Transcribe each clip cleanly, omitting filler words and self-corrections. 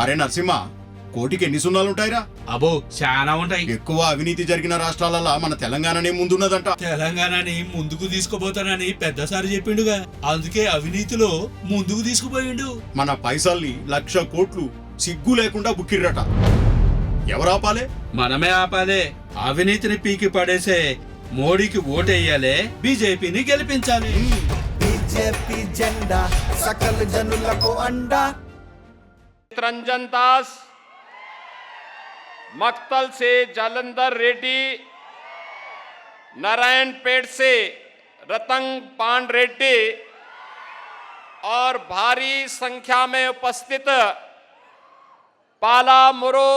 అరే నరసింహ, కోటికి ఎన్ని సున్నాలుంటాయిరా? అబో చాలా ఉంటాయి. ఎక్కువ అవినీతి జరిగిన రాష్ట్రాలలో మన తెలంగాణనే ముందున్నదంట. తెలంగాణని ముందుకు తీసుకుపోతానని పెద్దసారి చెప్పిండుగా, అందుకే అవినీతిలో ముందుకు తీసుకుపోయిండు. మన పైసల్ని 1,00,000 కోట్లు సిగ్గు లేకుండా బుక్కిర్రట. ఎవరాపాలే? మనమే ఆపాలే. అవినీతిని పీకి పడేసే మోడీకి ఓటేయాలి, బీజేపీని గెలిపించాలి. बीजेपी झंडा सकल जनुలకు अंडा। रंजन दास, मक्तल से जालंधर रेड्डी, नारायणपेट से रतंग पांड रेड्डी और भारी संख्या में उपस्थित पालामुरू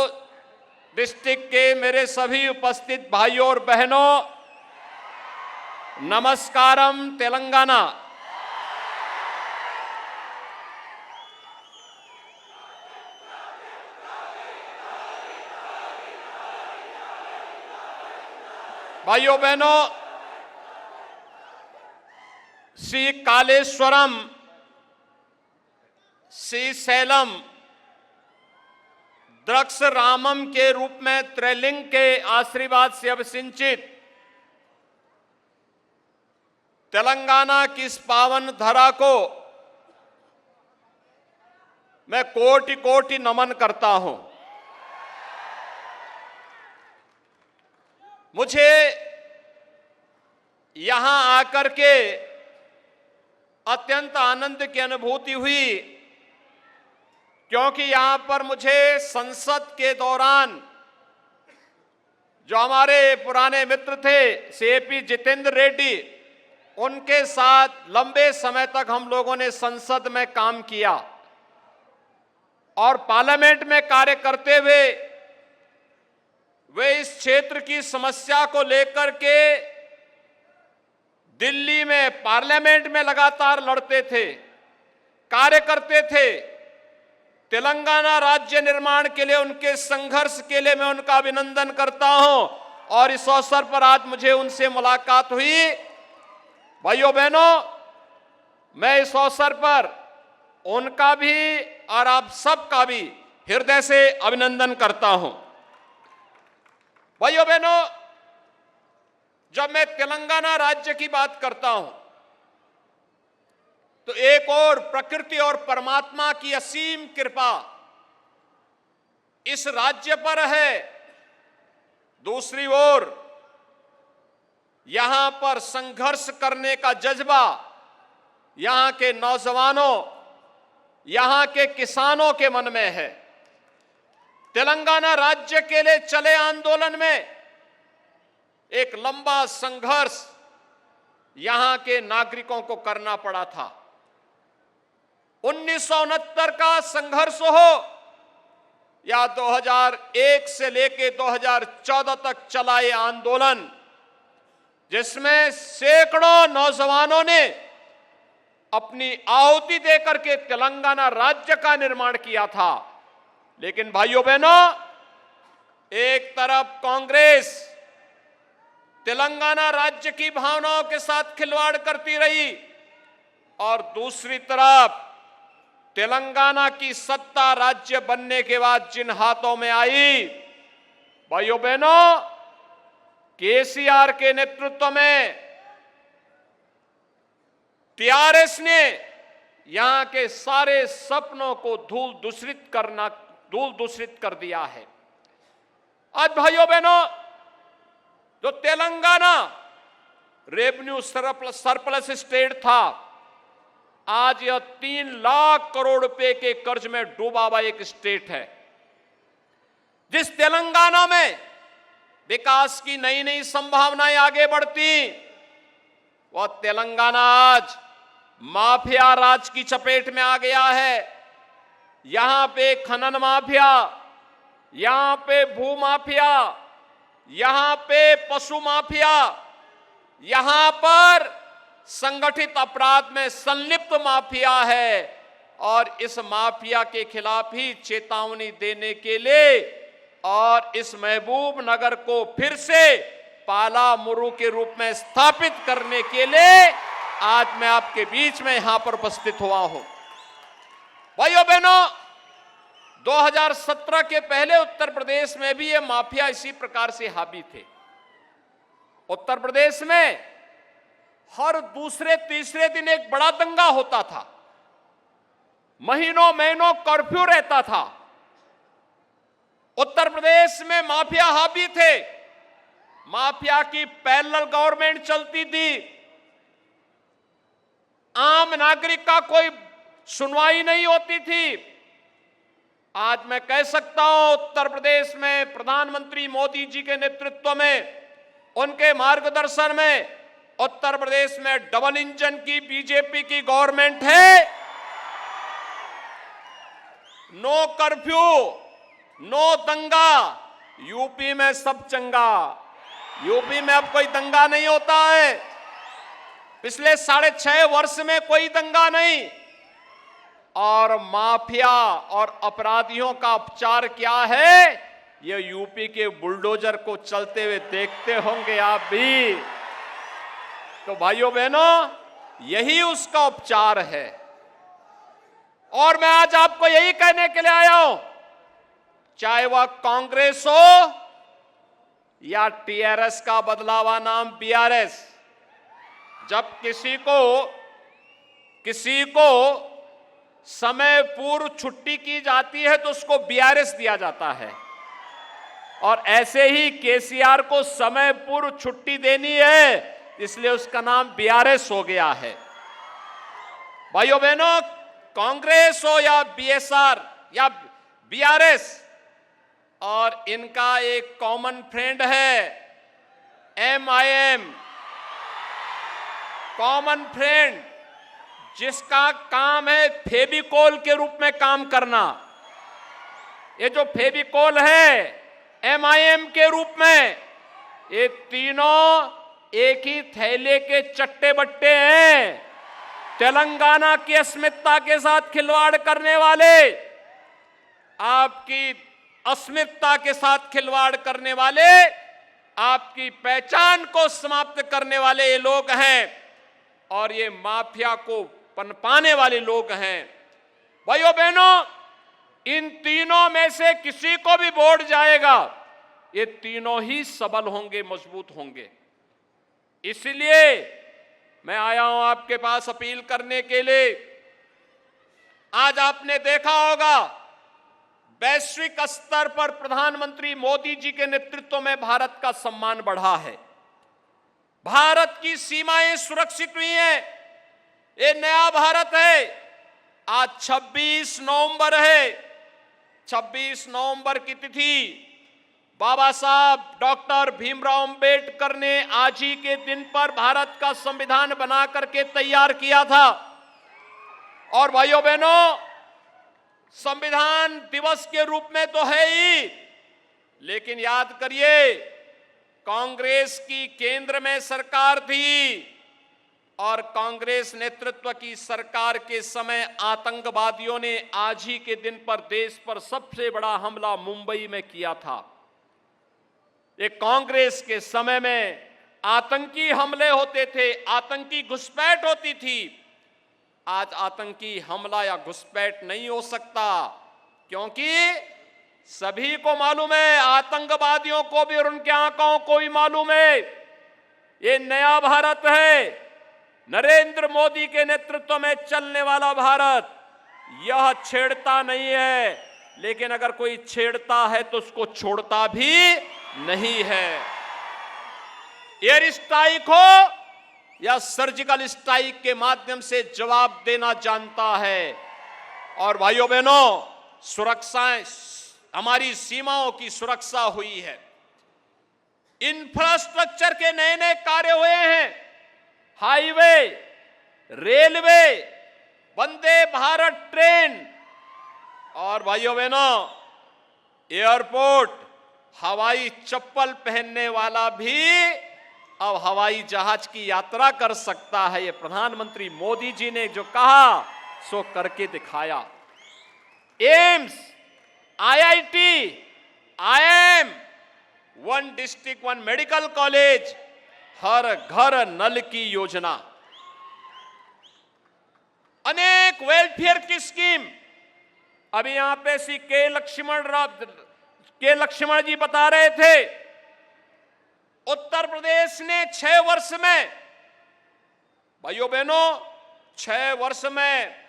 डिस्ट्रिक्ट के मेरे सभी उपस्थित भाइयों और बहनों, नमस्कारम तेलंगाना। भाइयों बहनों, श्री कालेश्वरम, श्रीशैलम, द्रक्ष रामम के रूप में त्रैलिंग के आशीर्वाद से अभिसिंचित तेलंगाना की इस पावन धरा को मैं कोटि कोटि नमन करता हूं। मुझे यहां आकर के अत्यंत आनंद की अनुभूति हुई, क्योंकि यहां पर मुझे संसद के दौरान जो हमारे पुराने मित्र थे सीएपी जितेंद्र रेड्डी, उनके साथ लंबे समय तक हम लोगों ने संसद में काम किया और पार्लियामेंट में कार्य करते हुए वे इस क्षेत्र की समस्या को लेकर के दिल्ली में पार्लियामेंट में लगातार लड़ते थे, कार्य करते थे। तेलंगाना राज्य निर्माण के लिए उनके संघर्ष के लिए मैं उनका अभिनंदन करता हूं और इस अवसर पर आज मुझे उनसे मुलाकात हुई। भाइयों बहनों, मैं इस अवसर पर उनका भी और आप सबका भी हृदय से अभिनंदन करता हूं। भाइयों बहनों, जब मैं तेलंगाना राज्य की बात करता हूं तो एक और प्रकृति और परमात्मा की असीम कृपा इस राज्य पर है, दूसरी ओर यहां पर संघर्ष करने का जज्बा यहां के नौजवानों, यहां के किसानों के मन में है। तेलंगाना राज्य के लिए चले आंदोलन में एक लंबा संघर्ष यहां के नागरिकों को करना पड़ा था। 1969 का संघर्ष हो या 2001 से लेकर 2014 तक चला ये आंदोलन, जिसमें सैकड़ों नौजवानों ने अपनी आहुति देकर के तेलंगाना राज्य का निर्माण किया था। लेकिन भाइयों बहनों, एक तरफ कांग्रेस तेलंगाना राज्य की भावनाओं के साथ खिलवाड़ करती रही और दूसरी तरफ तेलंगाना की सत्ता राज्य बनने के बाद जिन हाथों में आई, भाइयों बहनों, केसीआर के नेतृत्व में टीआरएस ने यहां के सारे सपनों को धूल दूषित कर दिया है। आज भाइयों बहनों, जो तेलंगाना रेवेन्यू सरप्लस स्टेट था, आज यह 3 लाख करोड़ रुपए के कर्ज में डूबा हुआ एक स्टेट है। जिस तेलंगाना में विकास की नई नई संभावनाएं आगे बढ़ती, वह तेलंगाना आज माफिया राज की चपेट में आ गया है। यहां पे खनन माफिया, यहां पे भू माफिया, यहां पे पशु माफिया, यहां पर संगठित अपराध में संलिप्त माफिया है और इस माफिया के खिलाफ ही चेतावनी देने के लिए और इस महबूब नगर को फिर से पालामुरू के रूप में स्थापित करने के लिए आज मैं आपके बीच में यहां पर उपस्थित हुआ हूं। भाइयों बहनों, 2017 के पहले उत्तर प्रदेश में भी ये माफिया इसी प्रकार से हावी थे। उत्तर प्रदेश में हर दूसरे तीसरे दिन एक बड़ा दंगा होता था, महीनों महीनों कर्फ्यू रहता था। उत्तर प्रदेश में माफिया हावी थे, माफिया की पैरेलल गवर्नमेंट चलती थी, आम नागरिक का कोई सुनवाई नहीं होती थी। आज मैं कह सकता हूं उत्तर प्रदेश में प्रधानमंत्री मोदी जी के नेतृत्व में, उनके मार्गदर्शन में उत्तर प्रदेश में डबल इंजन की बीजेपी की गवर्नमेंट है। नो कर्फ्यू, नो दंगा, यूपी में सब चंगा। यूपी में अब कोई दंगा नहीं होता है, पिछले 6.5 वर्ष में कोई दंगा नहीं। और माफिया और अपराधियों का उपचार क्या है, ये यूपी के बुलडोजर को चलते हुए देखते होंगे आप भी। तो भाइयों बहनों, यही उसका उपचार है। और मैं आज आपको यही कहने के लिए आया हूं, चाहे वह कांग्रेस हो या टीआरएस का बदलावा नाम बीआरएस, जब किसी को समय पूर्व छुट्टी की जाती है तो उसको बीआरएस दिया जाता है, और ऐसे ही केसीआर को समय पूर्व छुट्टी देनी है, इसलिए उसका नाम बीआरएस हो गया है। भाइयों बहनों, कांग्रेस हो या बीएसआर या बीआरएस, और इनका एक कॉमन फ्रेंड है एमआईएम, कॉमन फ्रेंड, जिसका काम है फेविकोल के रूप में काम करना। ये जो फेविकोल है एमआईएम के रूप में, ये तीनों एक ही थैले के चट्टे बट्टे हैं। तेलंगाना की अस्मिता के साथ खिलवाड़ करने वाले, आपकी अस्मिता के साथ खिलवाड़ करने वाले, आपकी पहचान को समाप्त करने वाले ये लोग हैं, और ये माफिया को पनपाने वाले लोग हैं। भाइयों बहनों, इन तीनों में से किसी को भी वोट जाएगा, ये तीनों ही सबल होंगे, मजबूत होंगे। इसलिए मैं आया हूं आपके पास अपील करने के लिए। आज आपने देखा होगा वैश्विक स्तर पर प्रधानमंत्री मोदी जी के नेतृत्व में भारत का सम्मान बढ़ा है, भारत की सीमाएं सुरक्षित हुई हैं। ये नया भारत है। आज 26 नवंबर है। 26 नवंबर की तिथि बाबा साहब डॉक्टर भीमराव अंबेडकर ने आज ही के दिन पर भारत का संविधान बना करके तैयार किया था। और भाइयों बहनों, संविधान दिवस के रूप में तो है ही, लेकिन याद करिए, कांग्रेस की केंद्र में सरकार थी, और कांग्रेस नेतृत्व की सरकार के समय आतंकवादियों ने आज ही के दिन पर देश पर सबसे बड़ा हमला मुंबई में किया था। ये कांग्रेस के समय में आतंकी हमले होते थे, आतंकी घुसपैठ होती थी। आज आतंकी हमला या घुसपैठ नहीं हो सकता, क्योंकि सभी को मालूम है, आतंकवादियों को भी और उनके आंकों को भी मालूम है, ये नया भारत है, नरेंद्र मोदी के नेतृत्व में चलने वाला भारत। यह छेड़ता नहीं है, लेकिन अगर कोई छेड़ता है तो उसको छोड़ता भी नहीं है। एयर स्ट्राइक हो या सर्जिकल स्ट्राइक के माध्यम से जवाब देना जानता है। और भाइयों बहनों, सुरक्षाएं, हमारी सीमाओं की सुरक्षा हुई है, इंफ्रास्ट्रक्चर के नए नए कार्य हुए हैं, highway, railway, Vande Bharat train, और भाइयों बहनों, एयरपोर्ट, हवाई चप्पल पहनने वाला भी अब हवाई जहाज की यात्रा कर सकता है। ये प्रधानमंत्री मोदी जी ने जो कहा सो करके दिखाया। AIIMS, IIT, IIM, 1 district 1 medical college, हर घर नल की योजना, अनेक वेलफेयर की स्कीम, अभी यहां पे श्री के लक्ष्मण जी बता रहे थे, उत्तर प्रदेश ने 6 वर्ष में, भाइयों बहनों, 6 वर्ष में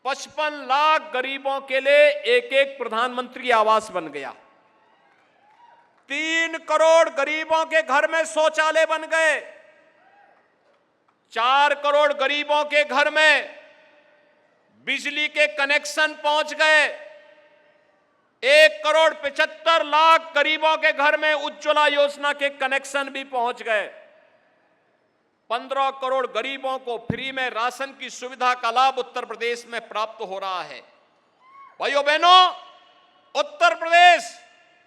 55 लाख गरीबों के लिए एक प्रधानमंत्री आवास बन गया। 3 करोड़ गरीबों के घर में शौचालय बन गए। 4 करोड़ गरीबों के घर में बिजली के कनेक्शन पहुंच गए। 1 करोड़ 75 लाख गरीबों के घर में उज्ज्वला योजना के कनेक्शन भी पहुंच गए। 15 करोड़ गरीबों को फ्री में राशन की सुविधा का लाभ उत्तर प्रदेश में प्राप्त हो रहा है। भाइयों बहनों, उत्तर प्रदेश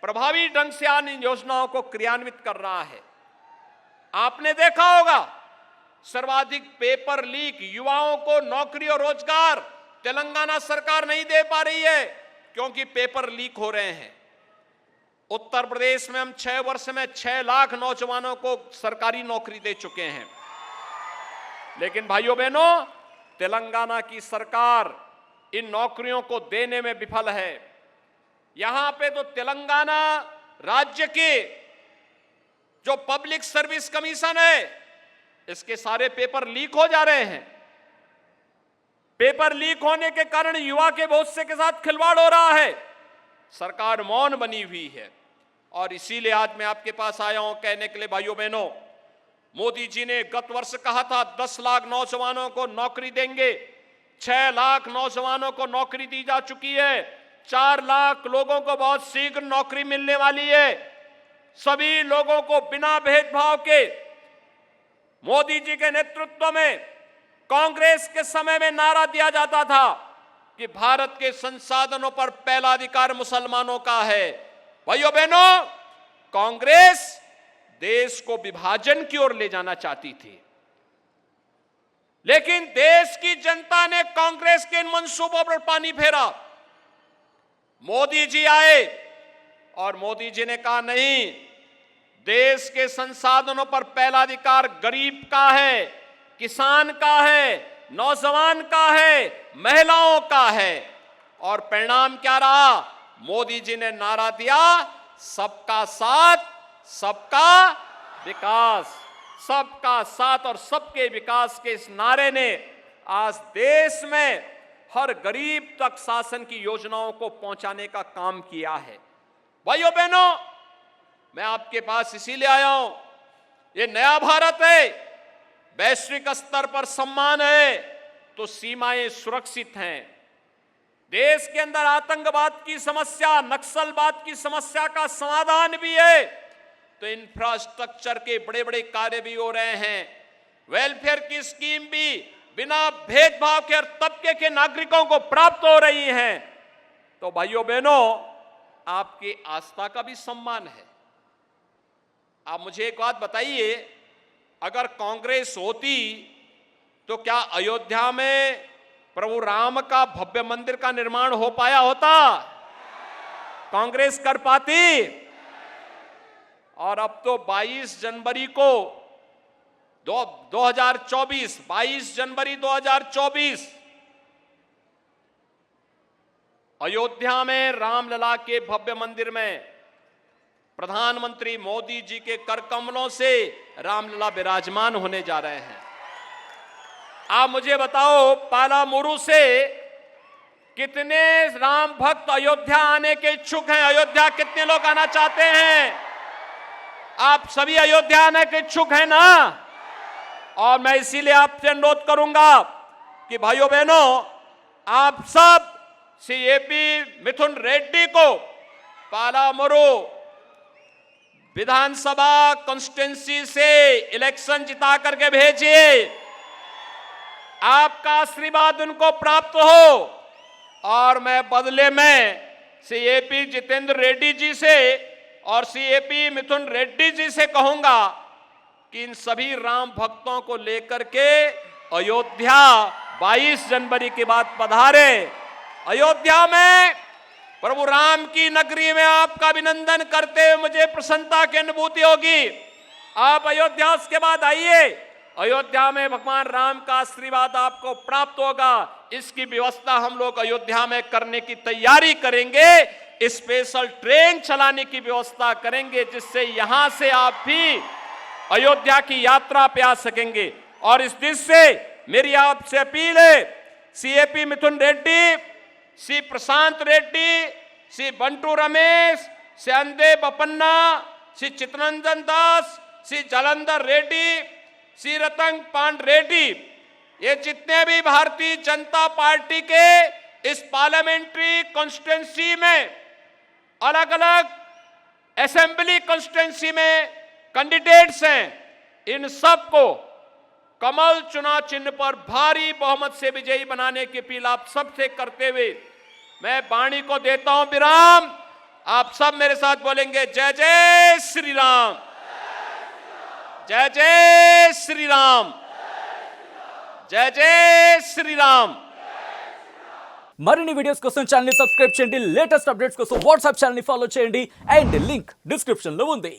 प्रभावी ढंग से इन योजनाओं को क्रियान्वित कर रहा है। आपने देखा होगा, सर्वाधिक पेपर लीक, युवाओं को नौकरी और रोजगार तेलंगाना सरकार नहीं दे पा रही है क्योंकि पेपर लीक हो रहे हैं। उत्तर प्रदेश में हम 6 वर्ष में 6 लाख नौजवानों को सरकारी नौकरी दे चुके हैं। लेकिन भाइयों बहनों, तेलंगाना की सरकार इन नौकरियों को देने में विफल है। यहां पे तो तेलंगाना राज्य के जो पब्लिक सर्विस कमीशन है, इसके सारे पेपर लीक हो जा रहे हैं। पेपर लीक होने के कारण युवा के भविष्य के साथ खिलवाड़ हो रहा है। सरकार मौन बनी हुई है और इसीलिए आज मैं आपके पास आया हूं कहने के लिए, भाइयों बहनों, मोदी जी ने गत वर्ष कहा था 10 लाख नौजवानों को नौकरी देंगे। 6 लाख नौजवानों को नौकरी दी जा चुकी है। 4 लाख लोगों को बहुत शीघ्र नौकरी मिलने वाली है। सभी लोगों को बिना भेदभाव के मोदी जी के नेतृत्व में, कांग्रेस के समय में नारा दिया जाता था कि भारत के संसाधनों पर पहला अधिकार मुसलमानों का है। भाइयों बहनों, कांग्रेस देश को विभाजन की ओर ले जाना चाहती थी, लेकिन देश की जनता ने कांग्रेस के इन मंसूबों पर पानी फेरा। मोदी जी आए और मोदी जी ने कहा, नहीं, देश के संसाधनों पर पहला अधिकार गरीब का है, किसान का है, नौजवान का है, महिलाओं का है। और परिणाम क्या रहा? मोदी जी ने नारा दिया, सबका साथ, सबका विकास। सबका साथ और सबके विकास के इस नारे ने आज देश में हर गरीब तक शासन की योजनाओं को पहुंचाने का काम किया है। भाइयों बहनों, मैं आपके पास इसीलिए आया हूं, ये नया भारत है, वैश्विक स्तर पर सम्मान है तो सीमाएं सुरक्षित हैं। देश के अंदर आतंकवाद की समस्या, नक्सलवाद की समस्या का समाधान भी है तो इंफ्रास्ट्रक्चर के बड़े बड़े कार्य भी हो रहे हैं। वेलफेयर की स्कीम भी बिना भेदभाव के हर तबके के नागरिकों को प्राप्त हो रही हैं। तो भाइयों बहनों, आपकी आस्था का भी सम्मान है। आप मुझे एक बात बताइए, अगर कांग्रेस होती तो क्या अयोध्या में प्रभु राम का भव्य मंदिर का निर्माण हो पाया होता? कांग्रेस कर पाती? और अब तो 22 जनवरी को 22 जनवरी 2024 अयोध्या में रामलला के भव्य मंदिर में प्रधानमंत्री मोदी जी के कर कमलों से रामलला विराजमान होने जा रहे हैं। आप मुझे बताओ, पालामुरु से कितने राम भक्त अयोध्या आने के इच्छुक हैं? अयोध्या कितने लोग आना चाहते हैं? आप सभी अयोध्या आने के इच्छुक हैं ना? और मैं इसीलिए आपसे अनुरोध करूंगा कि भाइयों बहनों, आप सब सीएपी मिथुन रेड्डी को पालामुरु विधानसभा कॉन्स्टिट्यूंसी से इलेक्शन जिता करके भेजिए। आपका आशीर्वाद उनको प्राप्त हो और मैं बदले में सीएपी जितेंद्र रेड्डी जी से और सीएपी मिथुन रेड्डी जी से कहूंगा कि इन सभी राम भक्तों को लेकर के अयोध्या 22 जनवरी के बाद पधारे। अयोध्या में प्रभु राम की नगरी में आपका अभिनंदन करते हुए मुझे प्रसन्नता की अनुभूति होगी। आप अयोध्या के बाद आइए अयोध्या में भगवान राम का आशीर्वाद आपको प्राप्त होगा, इसकी व्यवस्था हम लोग अयोध्या में करने की तैयारी करेंगे। स्पेशल ट्रेन चलाने की व्यवस्था करेंगे, जिससे यहां से आप भी अयोध्या की यात्रा पे आ सकेंगे। और इस दिन से मेरी आपसे अपील है, सीएपी मिथुन रेड्डी, सी प्रशांत रेड्डी, सी बंटू रमेश, सी अंदे बपन्ना, सी चितरंजन दास, सी जलंधर रेड्डी, सी रतन पांड रेड्डी, ये जितने भी भारतीय जनता पार्टी के इस पार्लियामेंट्री कॉन्स्टिट्यूंसी में, अलग अलग असेंबली कॉन्स्टिट्यूंसी में कैंडिडेट्स हैं, इन सबको कमल चुनाव चिन्ह पर भारी बहुमत से विजयी बनाने की अपील आप सबसे करते हुए मैं वाणी को देता हूं विराम। आप सब मेरे साथ बोलेंगे, जय जय श्री राम, जय जय श्री राम, जय जय श्री राम। మరిన్ని వీడియోస్ కోసం ఛానల్ ని సబ్స్క్రైబ్ చేయండి, లేటెస్ట్ అప్డేట్స్ కోసం వాట్సాప్ ఛానల్ ని ఫాలో చేయండి అండ్ లింక్ డిస్క్రిప్షన్ లో ఉంది.